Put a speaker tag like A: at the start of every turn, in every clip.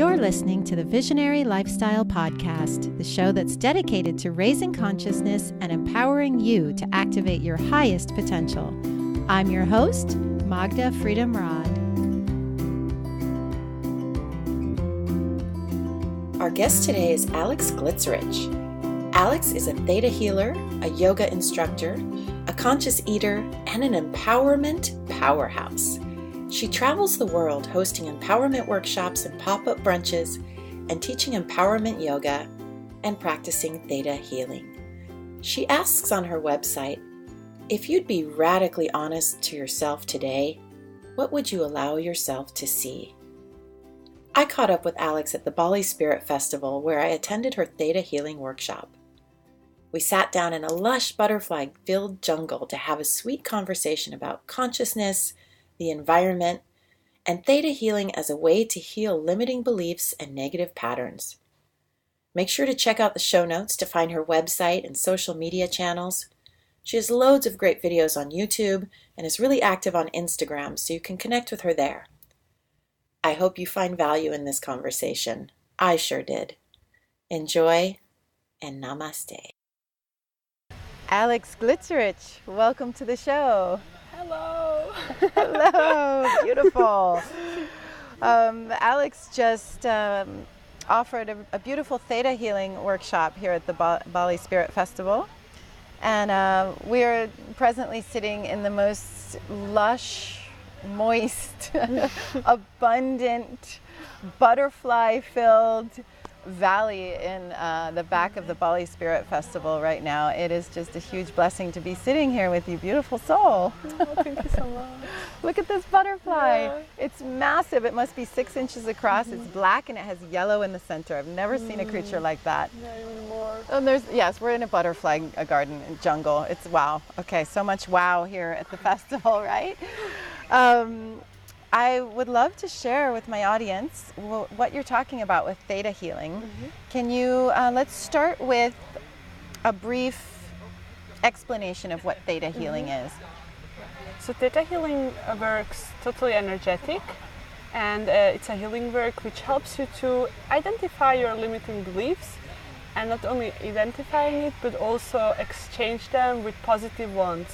A: You're listening to the Visionary Lifestyle Podcast, the show that's dedicated to raising consciousness and empowering you to activate your highest potential. I'm your host, Magda Freedom Rod. Our guest today is Aleks Glitzeric. Aleks is a Theta healer, a yoga instructor, a conscious eater, and an empowerment powerhouse. She travels the world hosting empowerment workshops and pop-up brunches and teaching empowerment yoga and practicing Theta healing. She asks on her website, if you'd be radically honest to yourself today, what would you allow yourself to see? I caught up with Aleks at the Bali Spirit Festival where I attended her Theta healing workshop. We sat down in a lush butterfly-filled jungle to have a sweet conversation about consciousness, the environment, and Theta healing as a way to heal limiting beliefs and negative patterns. Make sure to check out the show notes to find her website and social media channels. She has loads of great videos on YouTube and is really active on Instagram, so you can connect with her there. I hope you find value in this conversation. I sure did. Enjoy and namaste. Aleks Glitzeric, welcome to the show.
B: Hello.
A: Hello, beautiful. Aleks just offered a beautiful Theta healing workshop here at the Bali Spirit Festival. And we are presently sitting in the most lush, moist, abundant, butterfly-filled valley in the back of the Bali Spirit Festival right now. It is just a huge blessing to be sitting here with you, beautiful soul.
B: Oh, thank you so much.
A: Look at this butterfly.
B: Yeah.
A: It's massive. It must be 6 inches across. It's black and it has yellow in the center. I've never seen a creature like that.
B: Yeah, even more.
A: And yes, we're in a butterfly garden jungle. It's wow. Okay, so much wow here at the festival, right? I would love to share with my audience what you're talking about with Theta healing. Mm-hmm. Can you, let's start with a brief explanation of what Theta healing is.
B: So Theta healing works totally energetic, and it's a healing work which helps you to identify your limiting beliefs, and not only identifying it, but also exchange them with positive ones,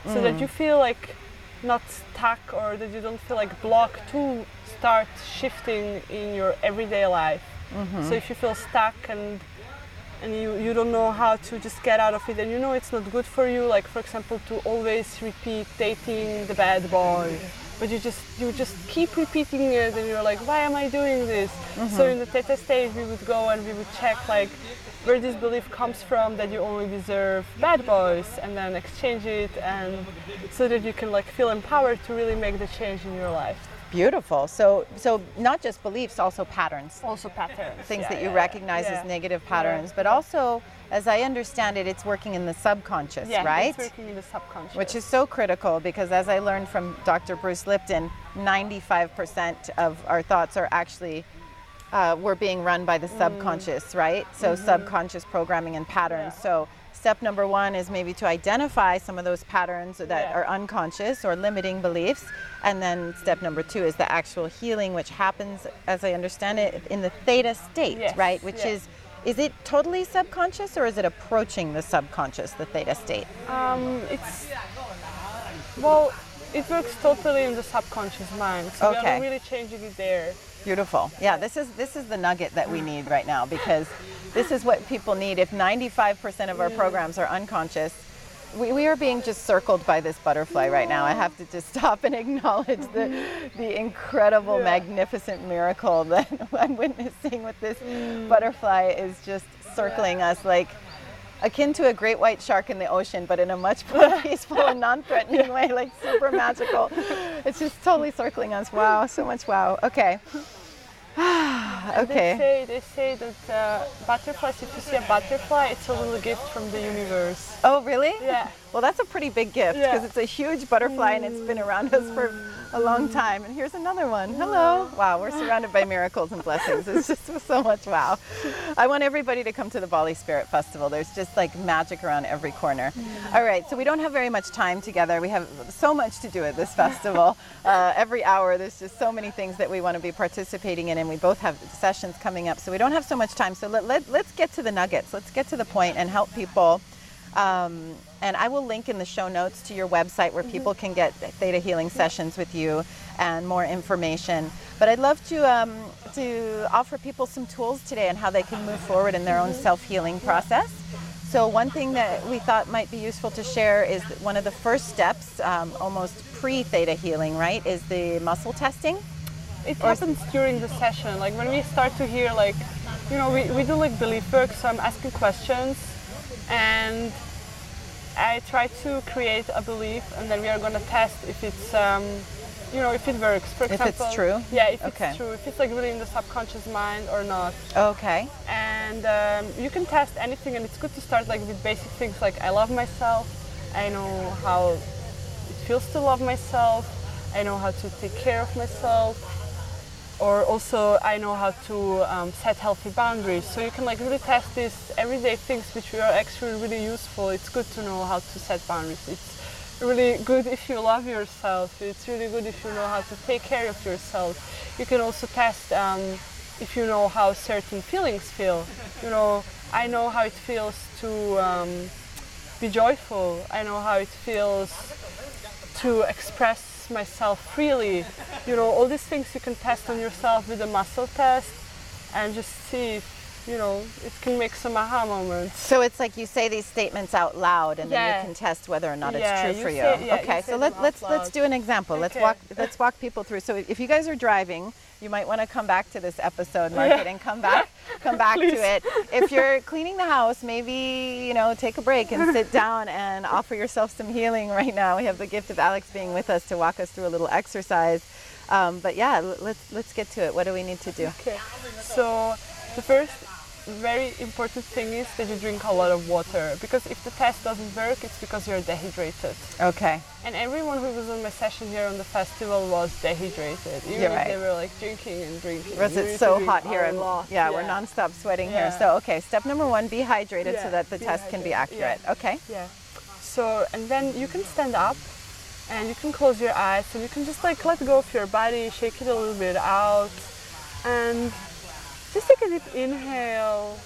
B: so that you feel like not stuck, or that you don't feel like blocked to start shifting in your everyday life. Mm-hmm. So if you feel stuck and you don't know how to just get out of it, and you know it's not good for you, like for example to always repeat dating the bad boy, but you just keep repeating it and you're like, why am I doing this? Mm-hmm. So in the Theta stage we would go and we would check like where this belief comes from, that you only deserve bad boys, and then exchange it, and so that you can like feel empowered to really make the change in your life.
A: Beautiful. So not just beliefs, also patterns.
B: Also patterns.
A: Things that you recognize as negative patterns, but also, as I understand it, it's working in the subconscious, right?
B: It's working in the subconscious.
A: Which is so critical, because as I learned from Dr. Bruce Lipton, 95% of our thoughts are actually we're being run by the subconscious, right? So subconscious programming and patterns. So step number one is maybe to identify some of those patterns that are unconscious or limiting beliefs. And then step number two is the actual healing, which happens, as I understand it, in the Theta state, right? Which is it totally subconscious, or is it approaching the subconscious, the Theta state?
B: It works totally in the subconscious mind. So we are really changing it there.
A: Beautiful. Yeah, this is the nugget that we need right now, because this is what people need. If 95% of our programs are unconscious, we are being just circled by this butterfly right now. I have to just stop and acknowledge the incredible, magnificent miracle that I'm witnessing with this butterfly is just circling us, like akin to a great white shark in the ocean, but in a much more peaceful and non-threatening way, like super magical. It's just totally circling us. Wow, so much wow. Okay. Okay.
B: They say that butterflies, if you see a butterfly, it's a little gift from the universe.
A: Oh, really?
B: Yeah.
C: Well, that's a pretty big gift because it's a huge butterfly and it's been around us for a long time. And here's another one. Hello. Wow, we're surrounded by miracles and blessings. It's just so much wow. I want everybody to come to the Bali Spirit Festival. There's just like magic around every corner. All right, so we don't have very much time together. We have so much to do at this festival. Every hour there's just so many things that we want to be participating in, and we both have sessions coming up, so we don't have so much time. So let's get to the nuggets. Let's get to the point and help people. And I will link in the show notes to your website where people can get Theta healing sessions with you and more information. But I'd love to offer people some tools today on how they can move forward in their own self-healing process. So one thing that we thought might be useful to share is that one of the first steps, almost pre-Theta healing, right, is the muscle testing.
B: It happens during the session. Like when we start to hear, like, you know, we do like belief work, so I'm asking questions and I try to create a belief, and then we are going to test if it's, you know, if it works. For example,
C: if it's true?
B: Yeah, if it's true. If it's like really in the subconscious mind or not.
C: Okay.
B: And you can test anything, and it's good to start like with basic things like I love myself, I know how it feels to love myself, I know how to take care of myself, or also I know how to set healthy boundaries. So you can like really test these everyday things which are actually really useful. It's good to know how to set boundaries. It's really good if you love yourself. It's really good if you know how to take care of yourself. You can also test if you know how certain feelings feel. You know, I know how it feels to be joyful. I know how it feels to express myself freely. You know, all these things you can test on yourself with a muscle test and just see if, you know, it can make some aha moments.
C: So it's like you say these statements out loud, and then you can test whether or not it's true for you. Okay, so let's do an example.
B: Okay.
C: Let's walk people through. So if you guys are driving, you might want to come back to this episode, mark it, and come back to it. If you're cleaning the house, maybe, you know, take a break and sit down and offer yourself some healing right now. We have the gift of Aleks being with us to walk us through a little exercise. But yeah, let's get to it. What do we need to do?
B: Okay, so the first very important thing is that you drink a lot of water, because if the test doesn't work, it's because you're dehydrated.
C: Okay.
B: And everyone who was on my session here on the festival was dehydrated. Even if they were like drinking and drinking.
C: Because it's so hot here, and we're nonstop sweating here. So okay, step number one, be hydrated so that the test can be accurate. Okay.
B: Yeah. So, and then you can stand up and you can close your eyes and you can just like let go of your body, shake it a little bit out, and just take a deep inhale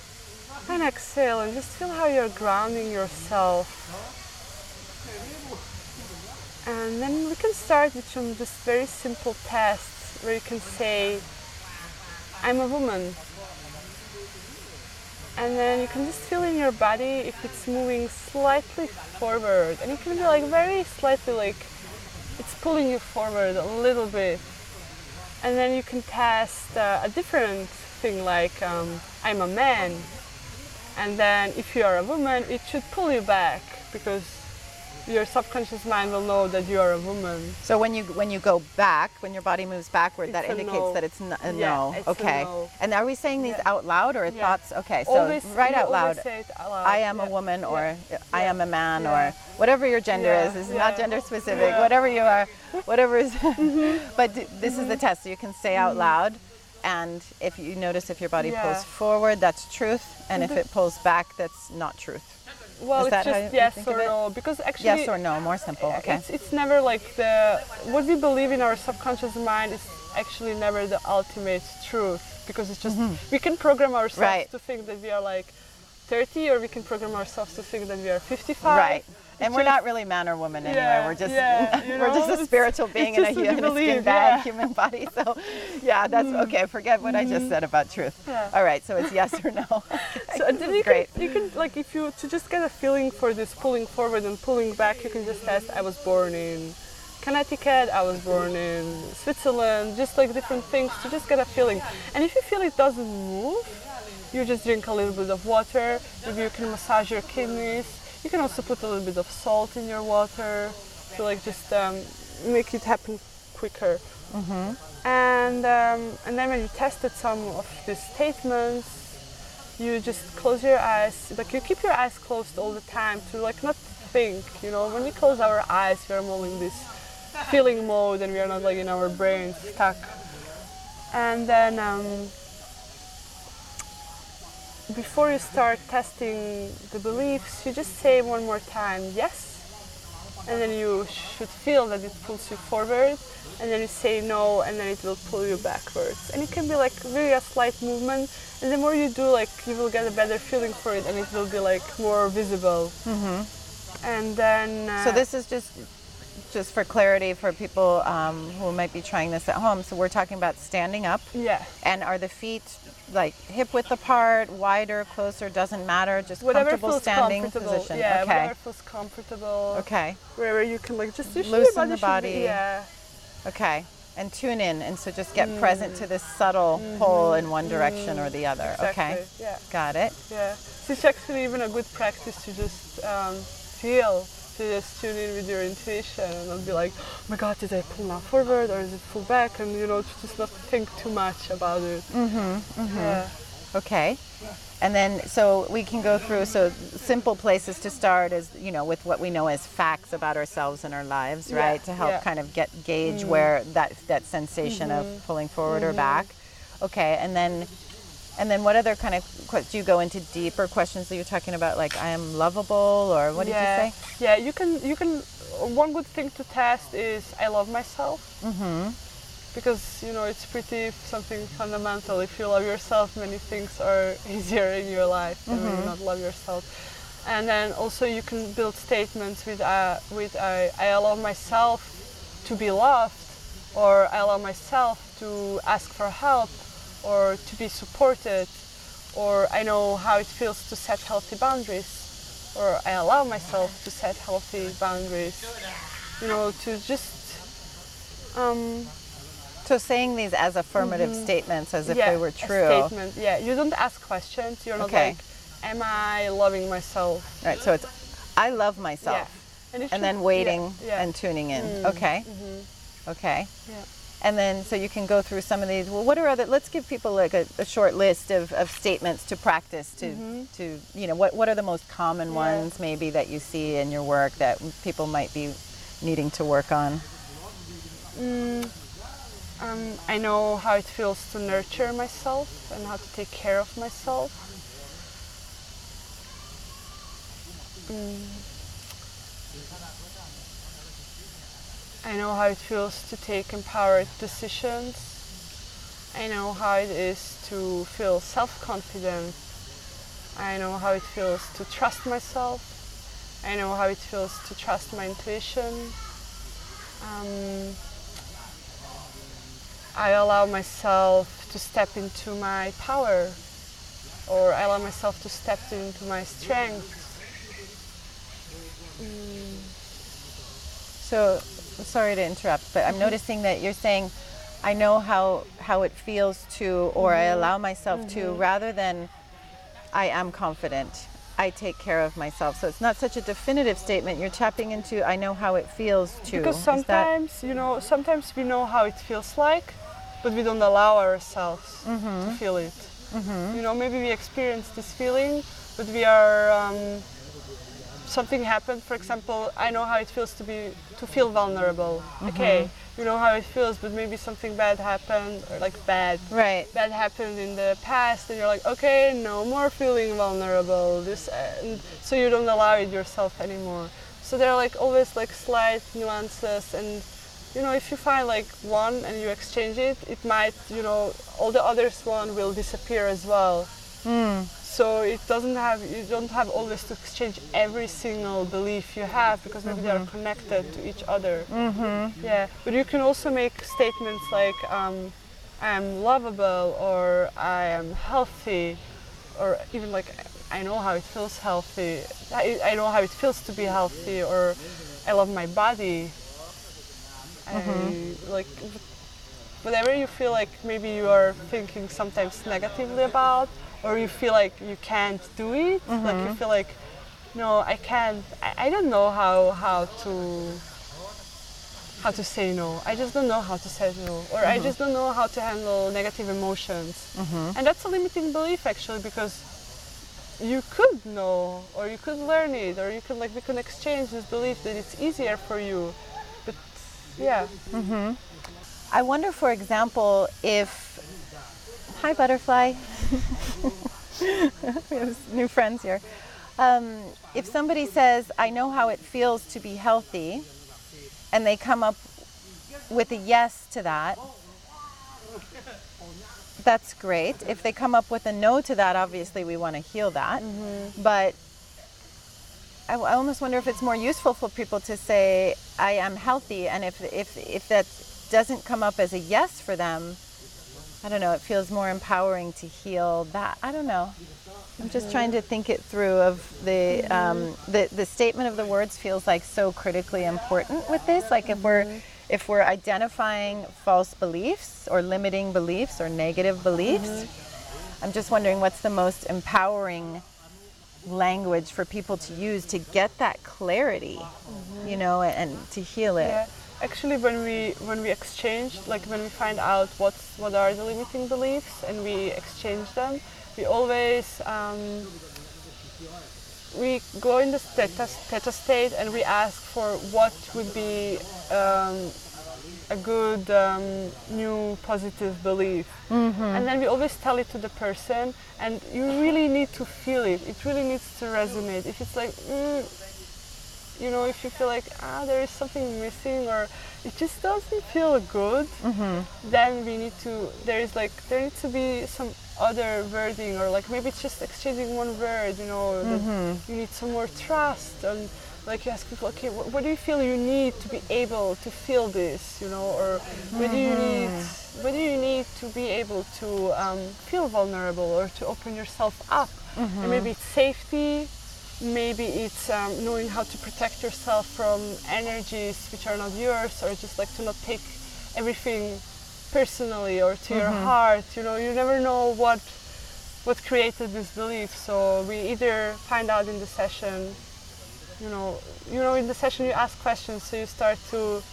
B: and exhale, and just feel how you're grounding yourself. And then we can start with some just very simple tests where you can say, I'm a woman. And then you can just feel in your body if it's moving slightly forward. And it can be like very slightly, like it's pulling you forward a little bit. And then you can test a different thing like I'm a man. And then if you are a woman, it should pull you back, because your subconscious mind will know that you are a woman.
C: So when you go back, when your body moves backward, that indicates that it's a no.
B: It's
C: okay.
B: a no.
C: And are we saying these out loud or thoughts? Okay, so
B: always,
C: right out loud.
B: Say it out loud.
C: I am a woman, or I am a man, or whatever your gender is. This is not gender specific. Whatever you are, whatever is. But this is the test. So you can say out loud. And if you notice if your body pulls forward, that's truth. And if it pulls back, that's not truth.
B: Well,
C: is
B: it's just yes or no, because actually
C: yes or no, more simple. Okay.
B: It's never like what we believe in our subconscious mind is actually never the ultimate truth, because it's just we can program ourselves to think that we are like 30, or we can program ourselves to think that we are 55.
C: Right. And we're not really man or woman anyway. We're just we're just a spiritual being in a skin bag, human body. So that's okay. Forget what I just said about truth. All right, so it's yes or no.
B: So then you can like, if you to just get a feeling for this pulling forward and pulling back, you can just test I was born in Connecticut, I was born in Switzerland, just like different things to just get a feeling. And if you feel it doesn't move, you just drink a little bit of water. Maybe you can massage your kidneys. You can also put a little bit of salt in your water to like just make it happen quicker. And then when you tested some of these statements, you just close your eyes. Like you keep your eyes closed all the time to like not think. You know, when we close our eyes, we are more in this feeling mode, and we are not like in our brain stuck. And then before you start testing the beliefs, you just say one more time yes, and then you should feel that it pulls you forward, and then you say no, and then it will pull you backwards. And it can be like really a slight movement, and the more you do, like, you will get a better feeling for it, and it will be like more visible. And then
C: so this is just for clarity for people who might be trying this at home. So we're talking about standing up.
B: Yeah.
C: And are the feet like hip width apart, wider, closer, doesn't matter, just
B: Whatever
C: comfortable
B: feels
C: standing
B: comfortable.
C: position?
B: Yeah,
C: okay.
B: whatever feels comfortable.
C: Okay.
B: Wherever you can like just
C: loosen the body.
B: Yeah.
C: Okay. And tune in, and so just get present to this subtle pull in one direction or the other.
B: Exactly.
C: Okay.
B: Yeah.
C: Got it.
B: Yeah. So it's actually even a good practice to just feel, to just tune in with your intuition and not be like, oh my God, did I pull now forward or is it pull back? And, you know, to just not think too much about it. Yeah.
C: Okay. And then, so we can go through, so simple places to start is, you know, with what we know as facts about ourselves and our lives, right? To help kind of gauge where that sensation of pulling forward or back. Okay. And then what other kind of, do you go into deeper questions that you're talking about, like I am lovable, or what did you say?
B: Yeah, you can, one good thing to test is I love myself. Because, you know, it's pretty something fundamental. If you love yourself, many things are easier in your life than when you not love yourself. And then also you can build statements with I allow myself to be loved, or I allow myself to ask for help, or to be supported, or I know how it feels to set healthy boundaries, or I allow myself to set healthy boundaries. You know, to just
C: So saying these as affirmative statements, as if they were true.
B: A statement. Yeah, you don't ask questions. You're not like, am I loving myself?
C: Right, so it's, I love myself.
B: Yeah.
C: And then waiting and tuning in. Okay. Okay.
B: Yeah.
C: And then, so you can go through some of these. Well, what are other, let's give people like a short list of statements to practice to you know, what are the most common ones maybe that you see in your work that people might be needing to work on?
B: I know how it feels to nurture myself and how to take care of myself. I know how it feels to take empowered decisions. I know how it is to feel self-confident. I know how it feels to trust myself. I know how it feels to trust my intuition. I allow myself to step into my power, or I allow myself to step into my strength.
C: So, sorry to interrupt, but I'm noticing that you're saying, I know how it feels to, or I allow myself to, rather than I am confident, I take care of myself. So it's not such a definitive statement. You're tapping into, I know how it feels to.
B: Because sometimes, you know, sometimes we know how it feels like, but we don't allow ourselves to feel it. You know, maybe we experience this feeling, but we are, something happened. For example, I know how it feels to feel vulnerable. Okay, you know how it feels, but maybe something bad happened, or like bad happened in the past, and you're like, okay, no more feeling vulnerable. So you don't allow it yourself anymore. So there are like always like slight nuances, and you know, if you find like one and you exchange it, it might, you know, all the others one will disappear as well. So you don't have always to exchange every single belief you have, because maybe they are connected to each other. Yeah, but you can also make statements like I am lovable, or I am healthy, or even like I know how it feels healthy. I know how it feels to be healthy, or I love my body. Like whatever you feel like maybe you are thinking sometimes negatively about, or you feel like you can't do it, like you feel like, no, I can't, I don't know how to say no. I just don't know how to say no, or I just don't know how to handle negative emotions. And that's a limiting belief actually, because you could know, or you could learn it, or you can we can exchange this belief that it's easier for you. But yeah.
C: I wonder, for example, if, hi butterfly, we have new friends here. If somebody says, I know how it feels to be healthy, and they come up with a yes to that, that's great. If they come up with a no to that, obviously we want to heal that. But I almost wonder if it's more useful for people to say, I am healthy, and if that doesn't come up as a yes for them, I don't know, it feels more empowering to heal that. I don't know. I'm just trying to think it through. Of the statement of the words feels like so critically important with this. Like if we're identifying false beliefs or limiting beliefs or negative beliefs, I'm just wondering what's the most empowering language for people to use to get that clarity, you know, and to heal it.
B: Yeah. Actually, when we exchange, when we find out what are the limiting beliefs and we exchange them, we always we go in the theta state and we ask for what would be a good new positive belief, and then we always tell it to the person, and you really need to feel it. It really needs to resonate. If it's like you know, if you feel like there is something missing or it just doesn't feel good, then there needs to be some other wording, or maybe it's just exchanging one word, you know, that you need some more trust, and you ask people, okay, what do you feel you need to be able to feel this, you know, or what do you need to be able to feel vulnerable or to open yourself up, and maybe it's safety. Maybe it's knowing how to protect yourself from energies which are not yours, or just to not take everything personally or to your heart. You know, you never know what created this belief. So we either find out in the session, you know, in the session you ask questions, so you start to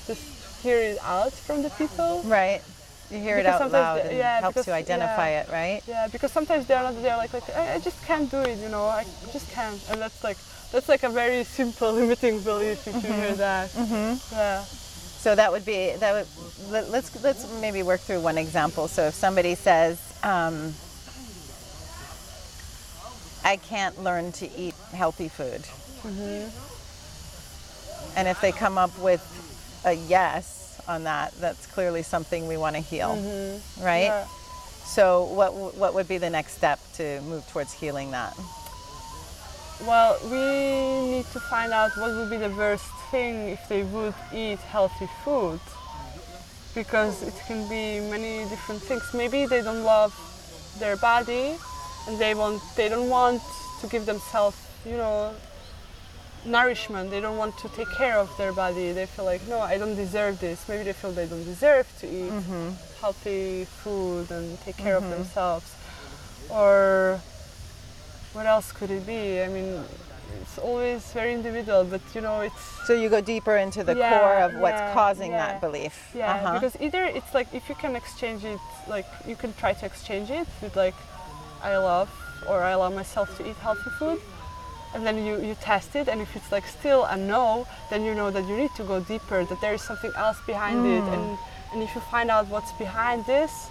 B: just hear it out from the people.
C: Right. You hear it out loud, and helps you identify it, right?
B: Yeah, because sometimes they're like I just can't do it, you know, I just can't, and that's a very simple limiting belief if you hear that. Yeah.
C: So let's maybe work through one example. So if somebody says, I can't learn to eat healthy food, and if they come up with a yes on that, that's clearly something we want to heal, right? Yeah. So what would be the next step to move towards healing that?
B: Well, we need to find out what would be the worst thing if they would eat healthy food, because it can be many different things. Maybe they don't love their body and they don't want to give themselves, you know, nourishment. They don't want to take care of their body. They feel like, no, I don't deserve this. Maybe they feel they don't deserve to eat healthy food and take care of themselves. Or what else could it be? I mean, it's always very individual, but you know, it's...
C: So you go deeper into the core of what's causing that belief.
B: Yeah, because either it's if you can exchange it, you can try to exchange it with I love, or I allow myself to eat healthy food. And then you test it, and if it's still a no, then you know that you need to go deeper, that there is something else behind it, and if you find out what's behind this,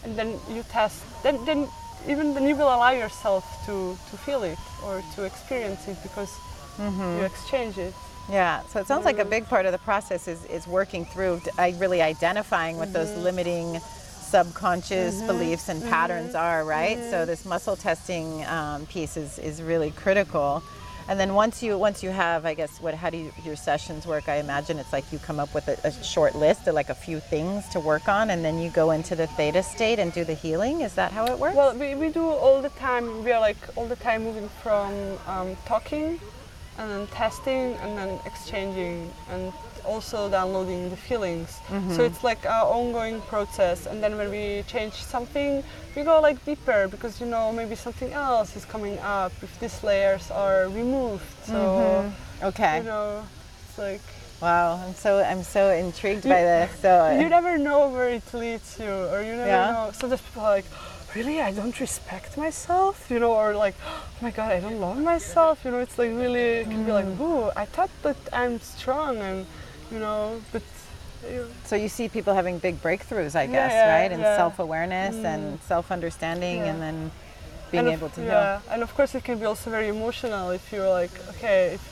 B: and then you test, then you will allow yourself to feel it or to experience it, because you exchange it.
C: Yeah, so it sounds like a big part of the process is working through really identifying what those limiting subconscious beliefs and patterns are, right? So this muscle testing piece is really critical. And then once you have, I guess, how do your sessions work? I imagine it's you come up with a short list of a few things to work on, and then you go into the theta state and do the healing. Is that how it works?
B: Well, we do all the time. We are all the time moving from talking and then testing and then exchanging and also downloading the feelings. So it's an ongoing process, and then when we change something, we go deeper, because you know, maybe something else is coming up if these layers are removed. So
C: okay,
B: you know, it's
C: wow, I'm so intrigued by this. So
B: you never know where it leads you, or you never know. Sometimes people are really, I don't respect myself, you know, or like, oh my God, I don't love myself, you know. It's like really, it can be like, ooh, I thought that I'm strong, and you know, but.
C: So you see people having big breakthroughs, I guess, right? And self-awareness and self-understanding, and then being able to heal.
B: Yeah, and of course it can be also very emotional if you're like, okay, if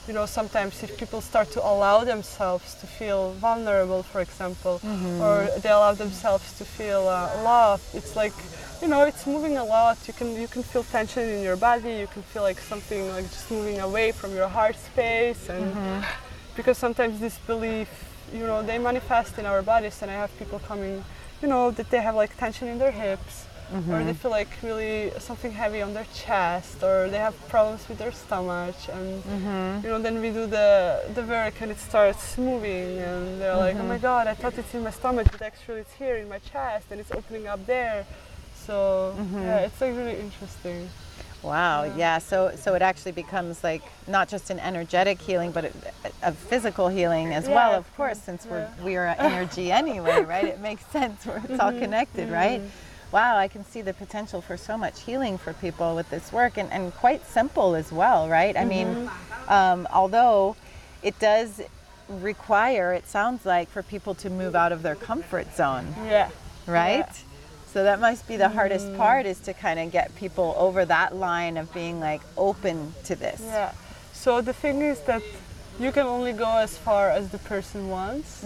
B: you know, sometimes if people start to allow themselves to feel vulnerable, for example, or they allow themselves to feel loved, it's like, you know, it's moving a lot. You can feel tension in your body. You can feel like something like just moving away from your heart space, and because sometimes this belief, you know, they manifest in our bodies, and I have people coming, you know, that they have like tension in their hips, or they feel like really something heavy on their chest, or they have problems with their stomach, and you know, then we do the work and it starts moving, and they're like, oh my God, I thought it's in my stomach, but actually it's here in my chest, and it's opening up there. So yeah, it's like really interesting.
C: Wow, yeah. So it actually becomes like not just an energetic healing, but a physical healing as well, of course, since we are energy anyway, right? It makes sense where it's all connected, right? Wow, I can see the potential for so much healing for people with this work, and quite simple as well, right? I mean, although it does require, it sounds like, for people to move out of their comfort zone.
B: Yeah.
C: Right?
B: Yeah.
C: So that must be the hardest part, is to kind of get people over that line of being like open to this.
B: Yeah. So the thing is that you can only go as far as the person wants.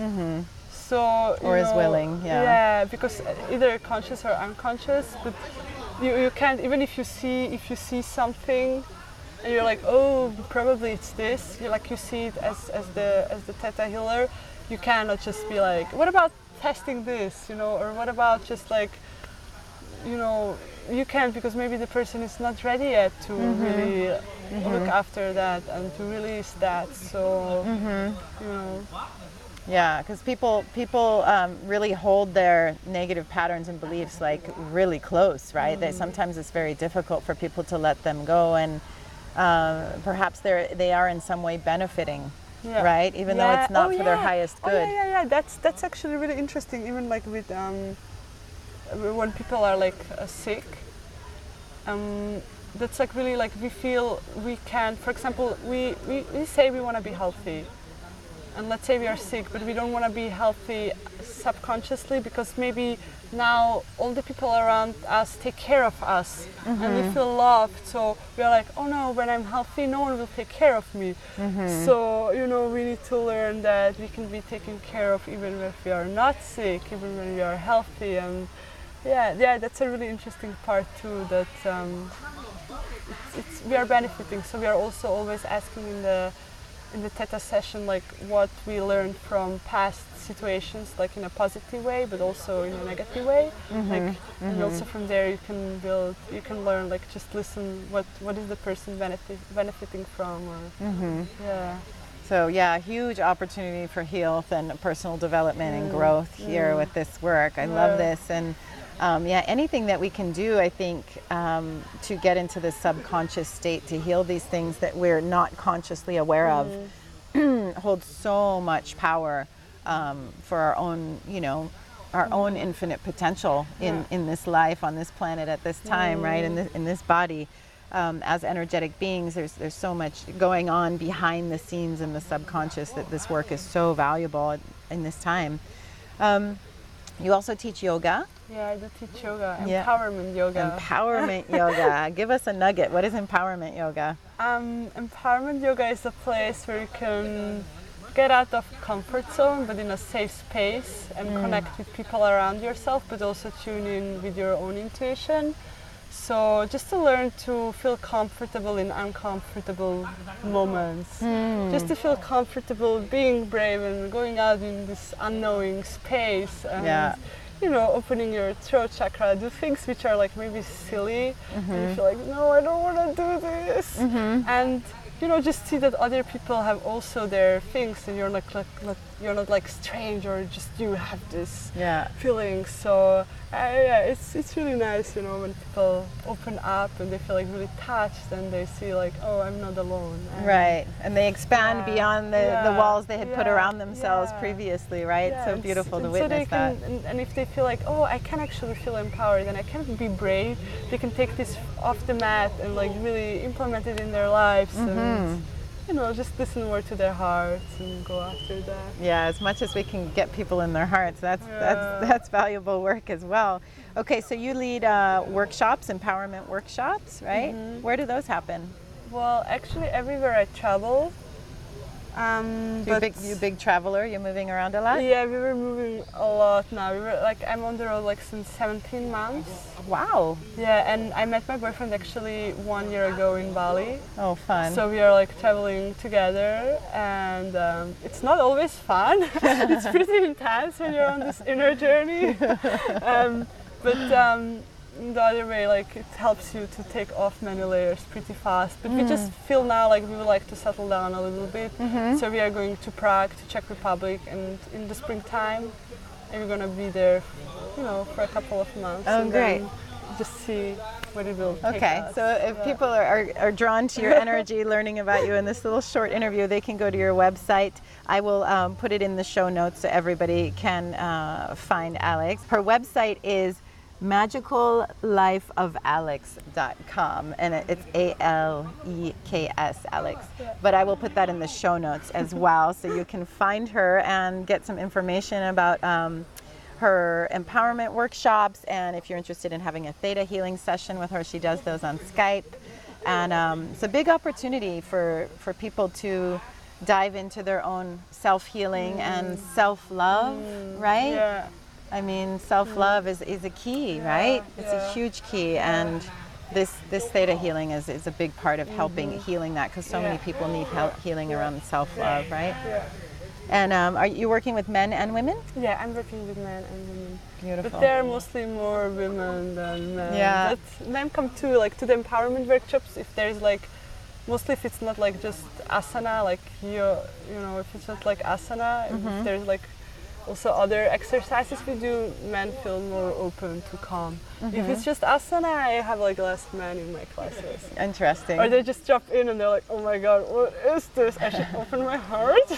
B: So
C: or is willing.
B: Yeah, because either conscious or unconscious, but you can't, even if you see something and you're like, oh, probably it's this, you see it as the Theta healer, you cannot just be like, what about testing this, you know, or what about just like, you know, you can't, because maybe the person is not ready yet to really look after that and to release that. So you know.
C: Yeah, because people really hold their negative patterns and beliefs like really close, right? That sometimes it's very difficult for people to let them go, and perhaps they are in some way benefiting, right? Even though it's not for their highest good.
B: Yeah. That's actually really interesting. Even like with when people are like sick, that's like really like we feel we can. For example, we say we want to be healthy. And let's say we are sick, but we don't want to be healthy subconsciously, because maybe now all the people around us take care of us and we feel loved. So we are like, oh no, when I'm healthy, no one will take care of me. So, you know, we need to learn that we can be taken care of even if we are not sick, even when we are healthy. And yeah, that's a really interesting part too, that we are benefiting. So we are also always asking in the Theta session, like what we learned from past situations, like in a positive way, but also in a negative way. And also from there you can learn, like just listen, what is the person benefiting from, or
C: So yeah, huge opportunity for health and personal development and growth here with this work. I love this. And anything that we can do, I think, to get into the subconscious state, to heal these things that we're not consciously aware of, holds so much power for our own, you know, our own infinite potential in this life, on this planet at this time, right? In this body. As energetic beings, there's so much going on behind the scenes in the subconscious that this work is so valuable in this time. You also teach yoga.
B: Yeah, I do teach yoga, empowerment yoga.
C: Empowerment yoga. Give us a nugget. What is empowerment yoga?
B: Empowerment yoga is a place where you can get out of comfort zone, but in a safe space, and connect with people around yourself, but also tune in with your own intuition. So just to learn to feel comfortable in uncomfortable moments. Just to feel comfortable being brave and going out in this unknowing space, and you know, opening your throat chakra, do things which are like maybe silly, and you feel like, no, I don't want to do this. And you know, just see that other people have also their things, and you're like you're not like strange, or just you have this
C: Yeah.
B: feeling. So yeah, it's really nice, you know, when people open up and they feel like really touched, and they see like, oh, I'm not alone. And
C: Right, and they expand
B: Yeah,
C: beyond the walls they had put
B: yeah,
C: around themselves
B: yeah.
C: previously, right?
B: Yeah,
C: So
B: and
C: beautiful to
B: and
C: witness
B: so they
C: that.
B: can, and if they feel like, oh, I can actually feel empowered and I can be brave, they can take this off the mat and like really implement it in their lives, and you know, just listen more to their hearts and go after that.
C: Yeah, as much as we can get people in their hearts, that's valuable work as well. Okay, so you lead workshops, empowerment workshops, right? Where do those happen?
B: Well, actually, everywhere I travel.
C: You big traveler. You're moving around a lot.
B: Yeah, we were moving a lot now. We were like, I'm on the road like since 17 months.
C: Wow.
B: Yeah, and I met my boyfriend actually 1 year ago in Bali.
C: Oh, fun.
B: So we are like traveling together, and it's not always fun. It's pretty intense when you're on this inner journey. But the other way, like, it helps you to take off many layers pretty fast. But we just feel now like we would like to settle down a little bit. So we are going to Prague, to Czech Republic, and in the springtime, and we're gonna be there, you know, for a couple of months.
C: Oh,
B: and
C: great.
B: then just see what it will take
C: Okay,
B: us.
C: so if people are drawn to your energy, learning about you in this little short interview, they can go to your website. I will put it in the show notes so everybody can find Aleks. Her website is magicallifeofaleks.com, and it's Aleks, Aleks. But I will put that in the show notes as well, so you can find her and get some information about her empowerment workshops, and if you're interested in having a Theta healing session with her, she does those on Skype. And it's a big opportunity for people to dive into their own self-healing and self-love, right?
B: Yeah.
C: I mean, self-love is a key, right? It's a huge key, and this Theta healing is a big part of helping healing that, because so many people need help healing around self-love, right?
B: Yeah.
C: And are you working with men and women?
B: Yeah, I'm working with men and women.
C: Beautiful.
B: But they're mostly more women than men.
C: Yeah.
B: But men come to the empowerment workshops if there's like, mostly if it's not like just asana, like you know, if it's not like asana, if there's like also other exercises we do, men feel more open to come. If it's just asana, I have like less men in my classes.
C: Interesting.
B: Or they just drop in and they're like, oh my god, what is this? I should open my heart?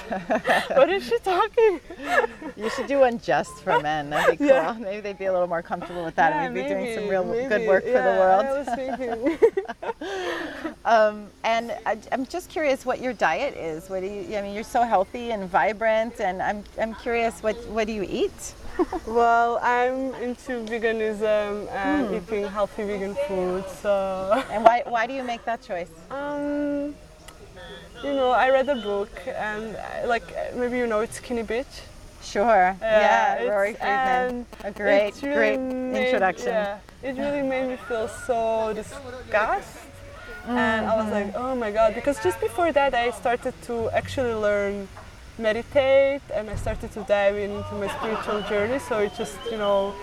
B: What is she talking?
C: You should do one just for men. That'd be cool.
B: Yeah.
C: Maybe they'd be a little more comfortable with that,
B: Yeah,
C: and we'd be doing some real
B: maybe.
C: good work for the world.
B: I was thinking.
C: And I'm just curious what your diet is. What do you? I mean, you're so healthy and vibrant, and I'm curious what do you eat?
B: Well, I'm into veganism and eating healthy vegan food. So.
C: And why do you make that choice?
B: You know, I read a book, and like maybe you know, it's Skinny Bitch.
C: Sure. Yeah,
B: it's-
C: Rory Friedman.
B: and
C: A great
B: it really
C: introduction.
B: Yeah, it really made me feel so disgusted. And I was like, oh my god, because just before that I started to actually learn meditate, and I started to dive into my spiritual journey, so it just, you know,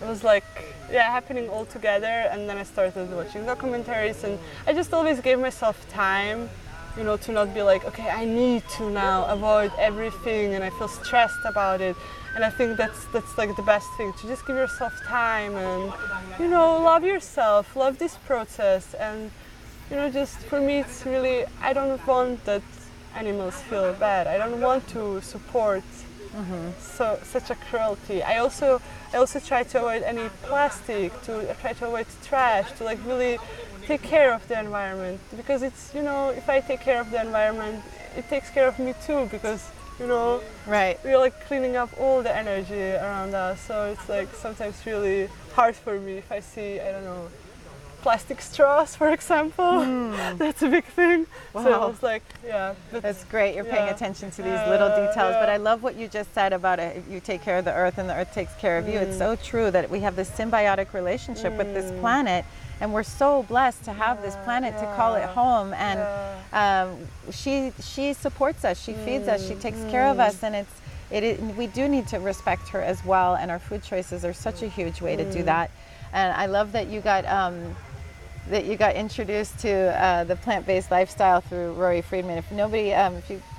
B: it was like, yeah, happening all together. And then I started watching documentaries, and I just always gave myself time, you know, to not be like, okay, I need to now avoid everything and I feel stressed about it. And I think that's like the best thing, to just give yourself time and, you know, love yourself, love this process. And, you know, just for me, it's really, I don't want that animals feel bad. I don't want to support such a cruelty. I also try to avoid any plastic, to try to avoid trash, to like really take care of the environment, because it's, you know, if I take care of the environment, it takes care of me too, because, you know,
C: Right.
B: we're like cleaning up all the energy around us. So it's like sometimes really hard for me if I see, I don't know, plastic straws, for example. That's a big thing. So
C: Wow.
B: I was like, yeah.
C: That's great. You're paying
B: Yeah.
C: attention to these little details. But
B: yeah.
C: I love what you just said about it. You take care of the earth and the earth takes care of you. It's so true that we have this symbiotic relationship with this planet, and we're so blessed to have this planet to call it home. And she supports us. She feeds us. She takes care of us, and we do need to respect her as well. And our food choices are such a huge way to do that. And I love that you got that you got introduced to the plant-based lifestyle through Rory Friedman. If nobody,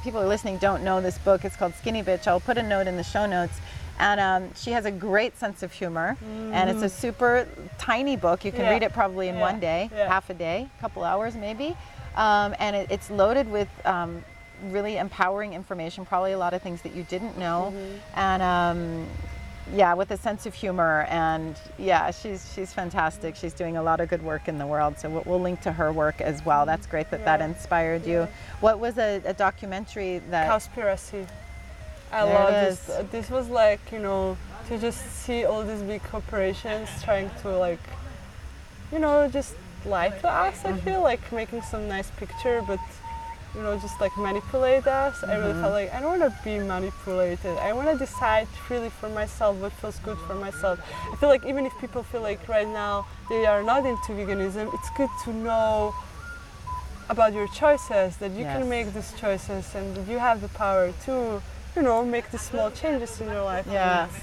C: people are listening don't know this book, it's called Skinny Bitch. I'll put a note in the show notes. And she has a great sense of humor, and it's a super tiny book. You can read it probably in one day, half a day, a couple hours maybe. And it's loaded with really empowering information, probably a lot of things that you didn't know. And with a sense of humor. And she's fantastic. She's doing a lot of good work in the world. So we'll link to her work as well. That's great that inspired you. What was a documentary that...
B: Cowspiracy. I love this. This was like, to just see all these big corporations trying to just lie to us, I feel like making some nice picture, but, just like manipulate us. I really felt like I don't want to be manipulated. I want to decide freely for myself what feels good for myself. I feel like even if people feel like right now they are not into veganism, it's good to know about your choices, that you can make these choices and that you have the power to make the small changes in your life.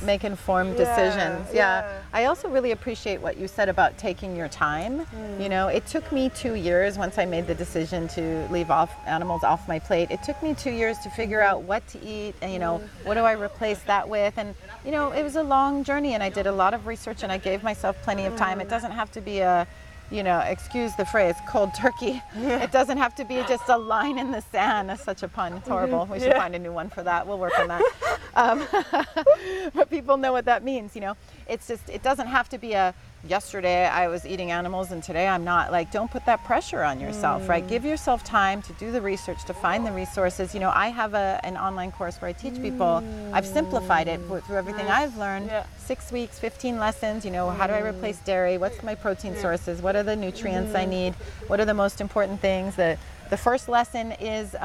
C: Make informed decisions. I also really appreciate what you said about taking your time. It took me 2 years once I made the decision to leave animals off my plate. It took me 2 years to figure out what to eat and, what do I replace that with? And, it was a long journey, and I did a lot of research, and I gave myself plenty of time. It doesn't have to be a excuse the phrase, cold turkey. It doesn't have to be just a line in the sand. That's such a pun. It's horrible. We should find a new one for that. We'll work on that. But people know what that means, It's just, it doesn't have to be a, yesterday I was eating animals and today I'm not. Like, don't put that pressure on yourself, right? Give yourself time to do the research, to find the resources. I have an online course where I teach people. I've simplified it through everything I've learned. 6 weeks, 15 lessons, how do I replace dairy? What's my protein sources? What are the nutrients I need? What are the most important things? The first lesson is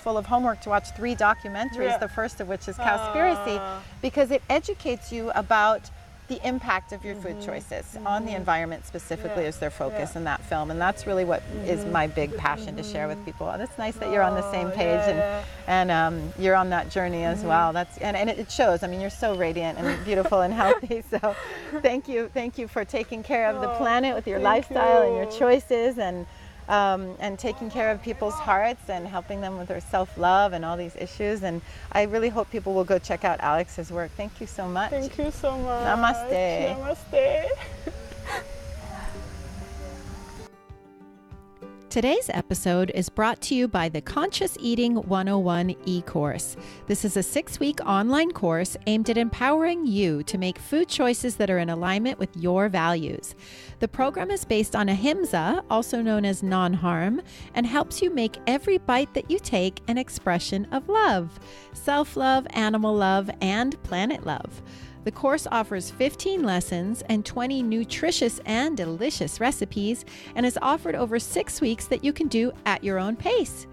C: full of homework to watch 3 documentaries, the first of which is Cowspiracy, because it educates you about the impact of your food choices on the environment specifically is their focus in that film. And that's really what is my big passion to share with people. And it's nice that you're on the same page and you're on that journey as well. And it shows. I mean, you're so radiant and beautiful and healthy. So thank you for taking care of the planet with your lifestyle and your choices, and taking care of people's hearts and helping them with their self-love and all these issues. And I really hope people will go check out Alex's work. Thank you so much.
B: Thank you so much.
C: Namaste.
B: Namaste.
A: Today's episode is brought to you by the Conscious Eating 101 e-course. This is a 6-week online course aimed at empowering you to make food choices that are in alignment with your values. The program is based on ahimsa, also known as non-harm, and helps you make every bite that you take an expression of love, self-love, animal love, and planet love. The course offers 15 lessons and 20 nutritious and delicious recipes, and is offered over 6 weeks that you can do at your own pace.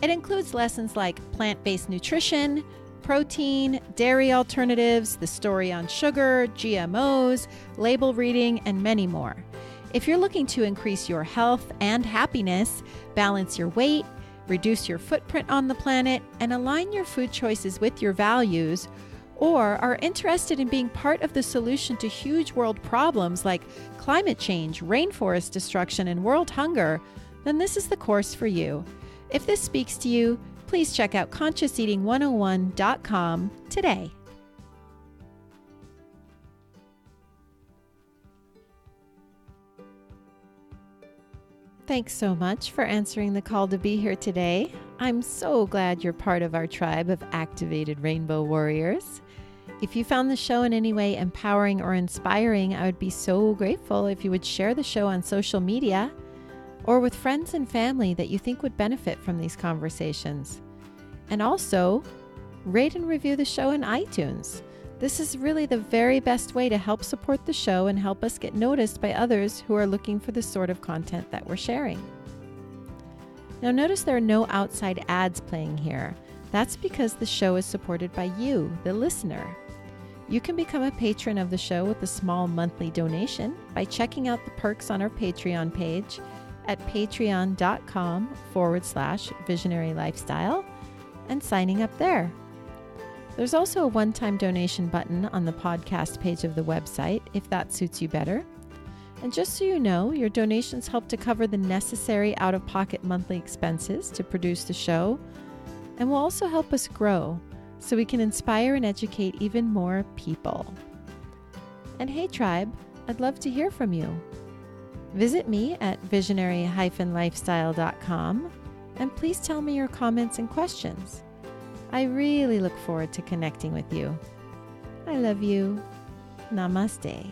A: It includes lessons like plant-based nutrition, protein, dairy alternatives, the story on sugar, GMOs, label reading, and many more. If you're looking to increase your health and happiness, balance your weight, reduce your footprint on the planet, and align your food choices with your values, or are interested in being part of the solution to huge world problems like climate change, rainforest destruction, and world hunger, then this is the course for you. If this speaks to you, please check out consciouseating101.com today. Thanks so much for answering the call to be here today. I'm so glad you're part of our tribe of activated rainbow warriors. If you found the show in any way empowering or inspiring, I would be so grateful if you would share the show on social media or with friends and family that you think would benefit from these conversations. And also, rate and review the show in iTunes. This is really the very best way to help support the show and help us get noticed by others who are looking for the sort of content that we're sharing. Now notice there are no outside ads playing here. That's because the show is supported by you, the listener. You can become a patron of the show with a small monthly donation by checking out the perks on our Patreon page at patreon.com/visionary lifestyle and signing up there. There's also a one-time donation button on the podcast page of the website if that suits you better.
D: And just so you know, your donations help to cover the necessary out-of-pocket monthly expenses to produce the show, and will also help us grow so we can inspire and educate even more people. And hey tribe, I'd love to hear from you. Visit me at visionary-lifestyle.com and please tell me your comments and questions. I really look forward to connecting with you. I love you. Namaste.